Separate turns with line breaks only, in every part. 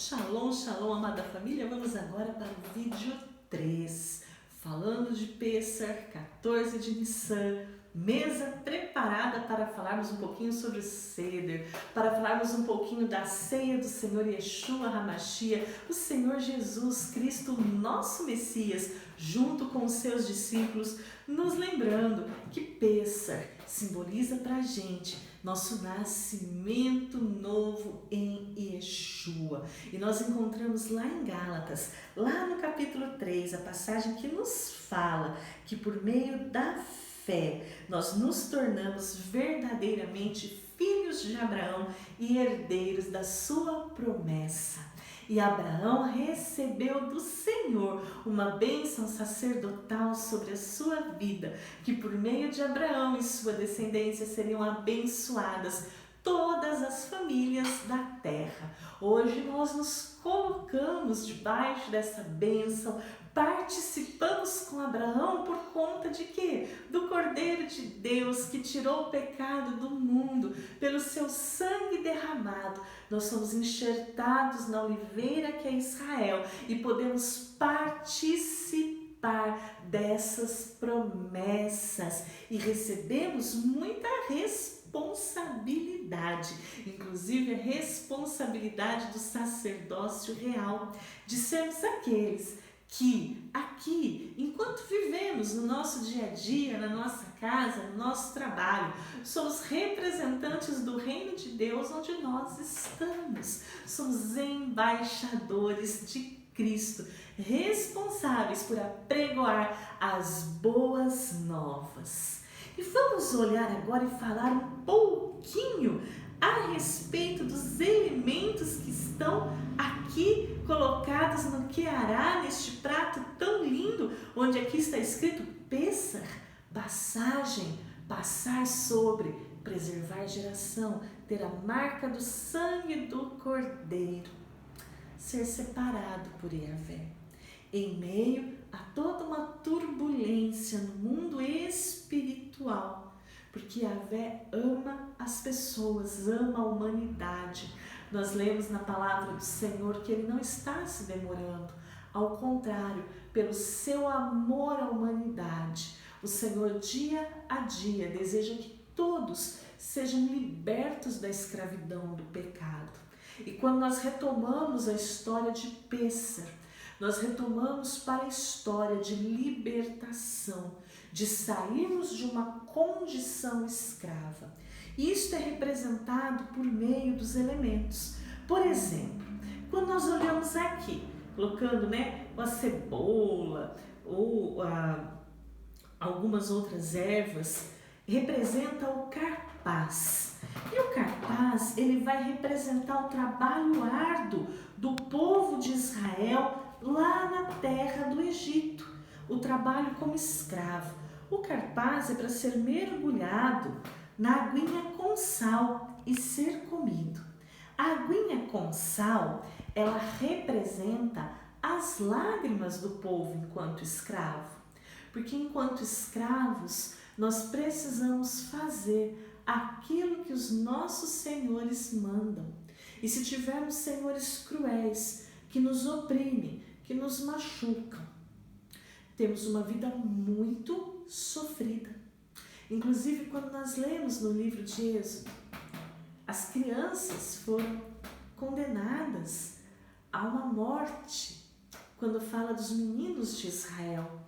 Shalom, shalom, amada família. Vamos agora para o vídeo 3, falando de Pêssar, 14 de Nissan, mesa preparada para falarmos um pouquinho sobre o Seder, para falarmos um pouquinho da ceia do Senhor Yeshua HaMashiach, o Senhor Jesus Cristo, nosso Messias, junto com os seus discípulos, nos lembrando que Pêssar simboliza para a gente nosso nascimento novo em Yeshua. E nós encontramos lá em Gálatas, lá no capítulo 3, a passagem que nos fala que por meio da fé nós nos tornamos verdadeiramente filhos de Abraão e herdeiros da sua promessa. E Abraão recebeu do Senhor uma bênção sacerdotal sobre a sua vida, que por meio de Abraão e sua descendência seriam abençoadas todas as famílias da terra. Hoje nós nos colocamos debaixo dessa bênção, participamos com Abraão por conta de quê? Do Cordeiro de Deus que tirou o pecado do mundo pelo seu sangue derramado. Nós somos enxertados na oliveira que é Israel e podemos participar dessas promessas e recebemos muita responsabilidade, inclusive a responsabilidade do sacerdócio real, de sermos aqueles que aqui, enquanto vivemos no nosso dia a dia, na nossa casa, no nosso trabalho, somos representantes do reino de Deus onde nós estamos. Somos embaixadores de Cristo, responsáveis por apregoar as boas novas. E vamos olhar agora e falar um pouquinho a respeito dos elementos que estão aqui colocados no queará, neste prato tão lindo, onde aqui está escrito Pêssar, passagem, passar sobre, preservar geração, ter a marca do sangue do Cordeiro, ser separado por Yahvé. Em meio a toda uma turbulência no mundo espiritual, porque Yahvé ama as pessoas, ama a humanidade. Nós lemos na palavra do Senhor que Ele não está se demorando. Ao contrário, pelo seu amor à humanidade, o Senhor dia a dia deseja que todos sejam libertos da escravidão do pecado. E quando nós retomamos a história de Pêssar, nós retomamos para a história de libertação, de sairmos de uma condição escrava. Isto é representado por meio dos elementos. Por exemplo, quando nós olhamos aqui, colocando a cebola ou algumas outras ervas, representa o carpaz. E o carpaz, ele vai representar o trabalho árduo do povo de Israel lá na terra do Egito, o trabalho como escravo. O carpaz é para ser mergulhado na aguinha com sal e ser comido. A aguinha com sal, ela representa as lágrimas do povo enquanto escravo. Porque enquanto escravos, nós precisamos fazer aquilo que os nossos senhores mandam. E se tivermos senhores cruéis, que nos oprimem, que nos machucam, temos uma vida muito sofrida. Inclusive, quando nós lemos no livro de Êxodo, as crianças foram condenadas a uma morte, quando fala dos meninos de Israel,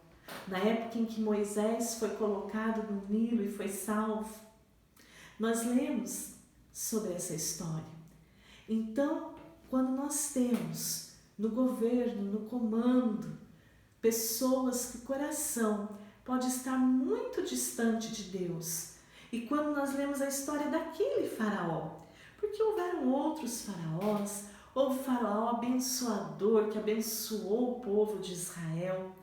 na época em que Moisés foi colocado no Nilo e foi salvo. Nós lemos sobre essa história. Então, quando nós temos no governo, no comando, pessoas que o coração pode estar muito distante de Deus. E quando nós lemos a história daquele faraó, porque houveram outros faraós, houve o faraó abençoador que abençoou o povo de Israel.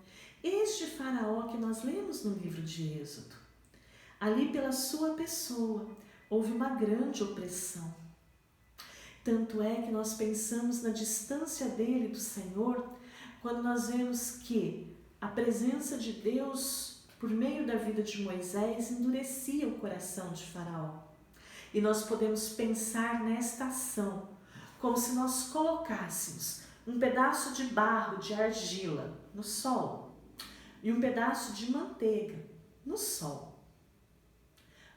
Este faraó que nós lemos no livro de Êxodo, ali pela sua pessoa, houve uma grande opressão. Tanto é que nós pensamos na distância dele do Senhor, quando nós vemos que a presença de Deus, por meio da vida de Moisés, endurecia o coração de Faraó. E nós podemos pensar nesta ação como se nós colocássemos um pedaço de barro, de argila, no sol e um pedaço de manteiga no sol.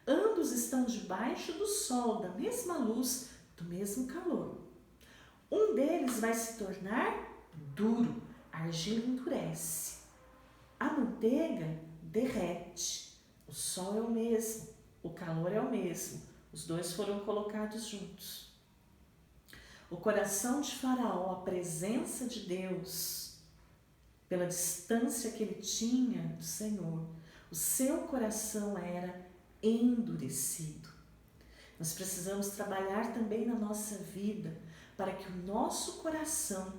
Ambos estão debaixo do sol, da mesma luz, do mesmo calor. Um deles vai se tornar duro, a argila endurece. A manteiga derrete. O sol é o mesmo, o calor é o mesmo. Os dois foram colocados juntos. O coração de Faraó, a presença de Deus, pela distância que ele tinha do Senhor, o seu coração era endurecido. Nós precisamos trabalhar também na nossa vida para que o nosso coração,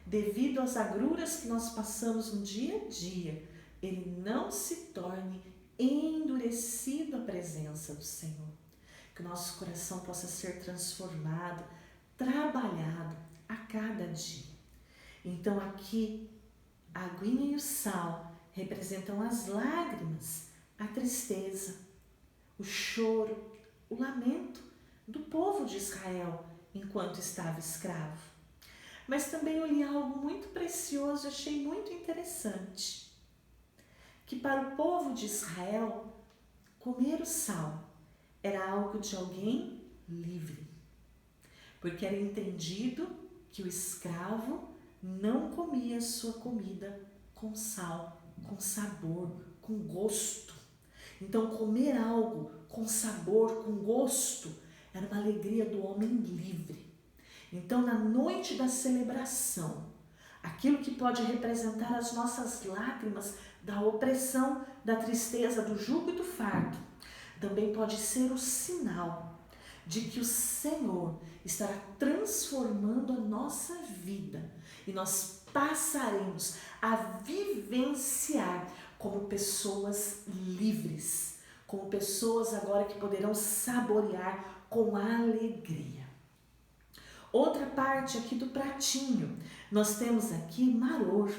devido às agruras que nós passamos no dia a dia, ele não se torne endurecido à presença do Senhor. Que o nosso coração possa ser transformado, trabalhado a cada dia. Então aqui, a aguinha e o sal representam as lágrimas, a tristeza, o choro, o lamento do povo de Israel enquanto estava escravo. Mas também eu li algo muito precioso, achei muito interessante, que para o povo de Israel, comer o sal era algo de alguém livre, porque era entendido que o escravo não comia sua comida com sal, com sabor, com gosto. Então, comer algo com sabor, com gosto, era uma alegria do homem livre. Então, na noite da celebração, aquilo que pode representar as nossas lágrimas da opressão, da tristeza, do jugo e do fardo, também pode ser o sinal de que o Senhor estará transformando a nossa vida e nós passaremos a vivenciar como pessoas livres, como pessoas agora que poderão saborear com alegria. Outra parte aqui do pratinho, nós temos aqui maror.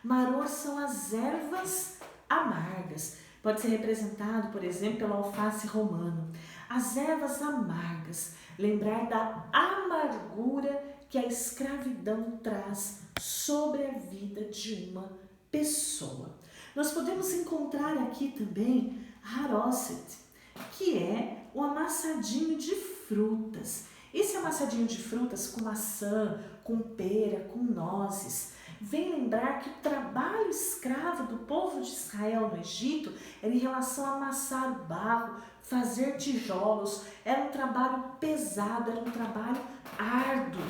Maror são as ervas amargas. Pode ser representado, por exemplo, pelo alface romano. As ervas amargas, lembrar da amargura que a escravidão traz sobre a vida de uma pessoa. Nós podemos encontrar aqui também harosset, que é o amassadinho de frutas. Esse amassadinho de frutas com maçã, com pera, com nozes, vem lembrar que o trabalho escravo do povo de Israel no Egito era em relação a amassar o barro, fazer tijolos, era um trabalho pesado, era um trabalho árduo.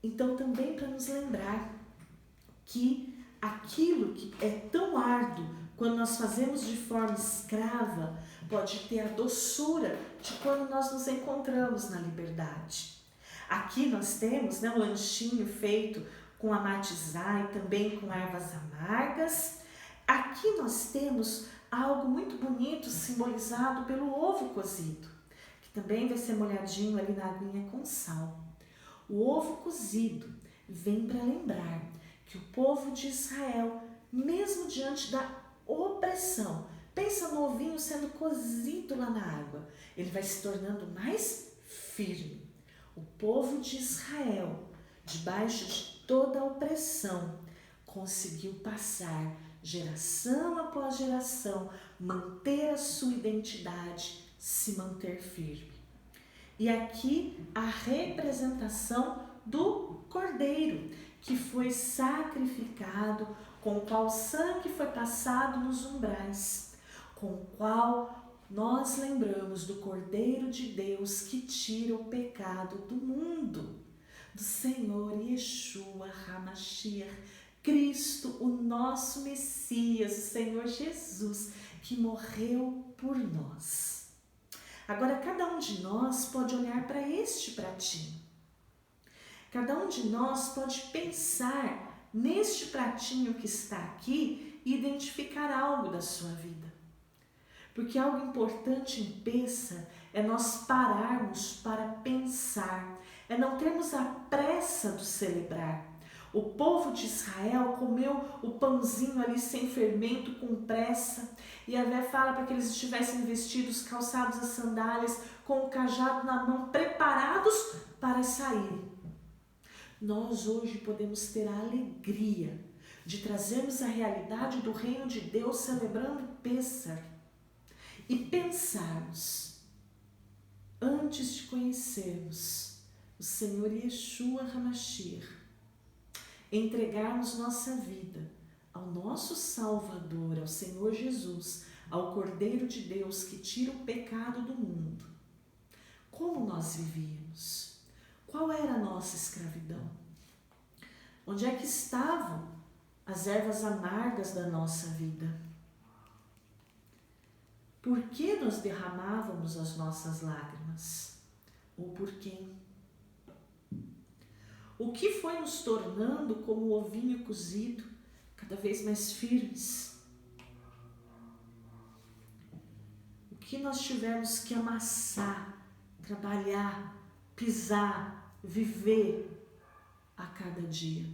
Então também para nos lembrar que aquilo que é tão árduo quando nós fazemos de forma escrava, pode ter a doçura de quando nós nos encontramos na liberdade. Aqui nós temos um lanchinho feito com amatizá e também com ervas amargas. Aqui nós temos algo muito bonito simbolizado pelo ovo cozido, que também vai ser molhadinho ali na aguinha com sal. O ovo cozido vem para lembrar que o povo de Israel, mesmo diante da opressão, pensa no ovinho sendo cozido lá na água, ele vai se tornando mais firme. O povo de Israel, debaixo de toda a opressão, conseguiu passar geração após geração, manter a sua identidade, se manter firme. E aqui a representação do cordeiro, que foi sacrificado, com o qual o sangue foi passado nos umbrais, com o qual nós lembramos do Cordeiro de Deus que tira o pecado do mundo, do Senhor Yeshua HaMashiach, Cristo, o nosso Messias, o Senhor Jesus, que morreu por nós. Agora, cada um de nós pode olhar para este pratinho. Cada um de nós pode pensar neste pratinho que está aqui e identificar algo da sua vida. Porque algo importante em Pêssar é nós pararmos para pensar, é não termos a pressa do celebrar. O povo de Israel comeu o pãozinho ali sem fermento, com pressa, e Yahvé fala para que eles estivessem vestidos, calçados as sandálias, com o cajado na mão, preparados para saírem. Nós hoje podemos ter a alegria de trazermos a realidade do reino de Deus celebrando Pêssar e pensarmos, antes de conhecermos o Senhor Yeshua HaMashiach, entregarmos nossa vida ao nosso Salvador, ao Senhor Jesus, ao Cordeiro de Deus que tira o pecado do mundo. Como nós vivíamos? Qual era a nossa escravidão? Onde é que estavam as ervas amargas da nossa vida? Por que nós derramávamos as nossas lágrimas? Ou por quem? O que foi nos tornando como um ovinho cozido, cada vez mais firmes? O que nós tivemos que amassar, trabalhar, pisar, viver a cada dia?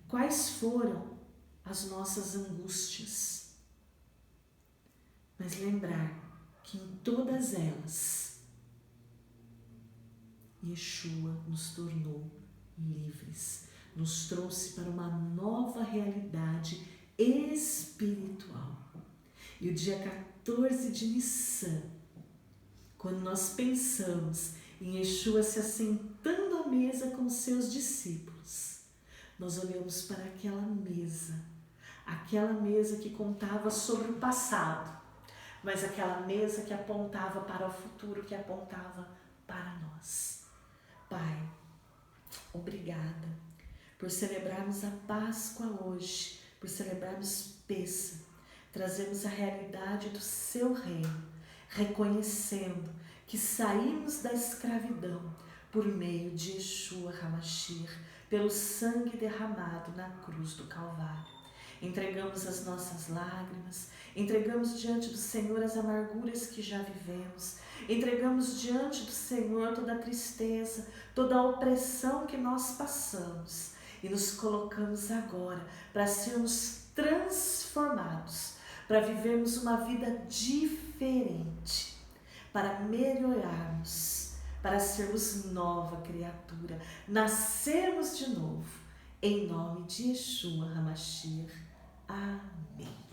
Quais foram as nossas angústias? Mas lembrar que em todas elas, Yeshua nos tornou livres, nos trouxe para uma nova realidade espiritual. E o dia 14 de Nissan, quando nós pensamos em Yeshua se assentando à mesa com seus discípulos, nós olhamos para aquela mesa que contava sobre o passado, mas aquela mesa que apontava para o futuro, que apontava para nós. Pai, obrigada por celebrarmos a Páscoa hoje, por celebrarmos Pêssar, trazemos a realidade do seu reino, reconhecendo que saímos da escravidão por meio de Yeshua HaMashiach, pelo sangue derramado na cruz do Calvário. Entregamos as nossas lágrimas, entregamos diante do Senhor as amarguras que já vivemos, entregamos diante do Senhor toda a tristeza, toda a opressão que nós passamos e nos colocamos agora para sermos transformados, para vivermos uma vida diferente, para melhorarmos, para sermos nova criatura, nascermos de novo, em nome de Yeshua HaMashiach. Amém.